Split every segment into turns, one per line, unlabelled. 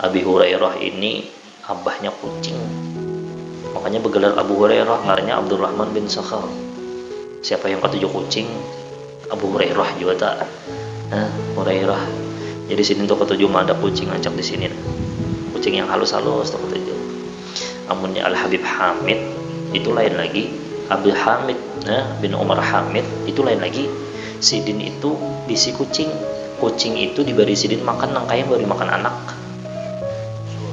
Abi Hurairah ini abahnya kucing, makanya bergelar Abu Hurairah, ngarannya Abdurrahman bin Sakhar. Siapa yang ketujuh kucing? Abu Hurairah juga tak. Hurairah. Jadi sini tuh ketujuh mah ada kucing ancak di sini. Kucing yang halus-halus tuh ketujuh. Amunnya Al Habib Hamid itu lain lagi. Abdul Hamid bin Umar Hamid itu lain lagi. Sidin itu bisi kucing. Kucing itu diberi sidin makan nangkaya beri makan anak.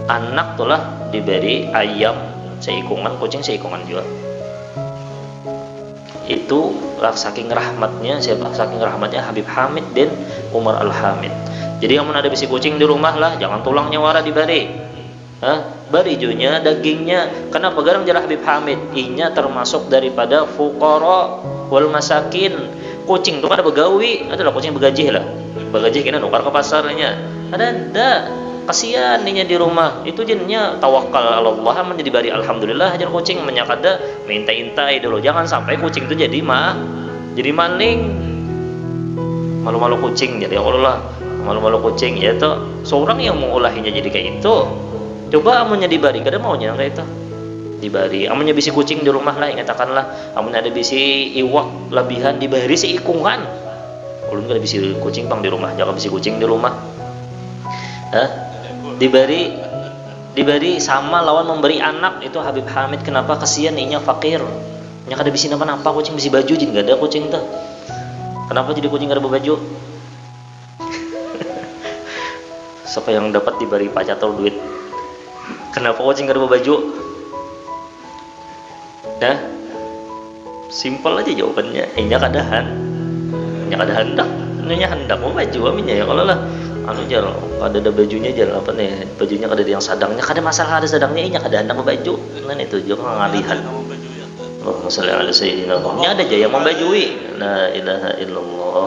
Anak tuh lah diberi ayam seikungan, kucing seikungan juga. Itu saking rahmatnya siapa? Saking rahmatnya Habib Hamid dan Umar Al-Hamid. Jadi yang ada bisi kucing di rumah lah, jangan tulangnya wara dibari. Bari junya dagingnya. Kenapa garang jalah Habib Hamid? Inya termasuk daripada fuqara wal masakin. Kucing tuh ada begawi, adalah kucing begajih lah. Begajih kena nukar ke pasarnya. Ada kasihan ninya di rumah. Itu jennya tawakal Allah menjadi bari alhamdulillah hajar kucing menyakada minta-intai dulu. Jangan sampai kucing itu jadi maling. Malu-malu kucing jadi Allah. Malu-malu kucing ya tuh seorang yang mengulahinya jadi kayak itu. Coba amunnya dibari kada maunya kayak itu. Dibari amunnya bisi kucing di rumah lah, ingatakanlah amunnya ada bisi iwak labihan dibari seikungan. Ulun kada bisi kucing pang di rumah, jangan bisi kucing di rumah. Dibari sama lawan memberi anak. Itu Habib Hamid kenapa kasihan inya fakir. Nya kada bisi napa-napa kucing bisi baju jadi gak ada kucing tuh. Kenapa jadi kucing kada baju? Siapa yang dapat diberi pajak atau duit? Kenapa kucing kada baju? Simpel aja jawabannya. Inya kadahan. Nya kada hendak. Nya hendak mau baju aminnya ya kalau lah. Anu jar ada bajunya jar apa nih? Bajunya kada ada yang sadangnya, kada masalah ada sadangnya inya kada hendak baju. Nah itu juga ngalihan. Allahumma shalli ala sayyidina Muhammad. Nya ada aja yang membajui. La ilaha illallah.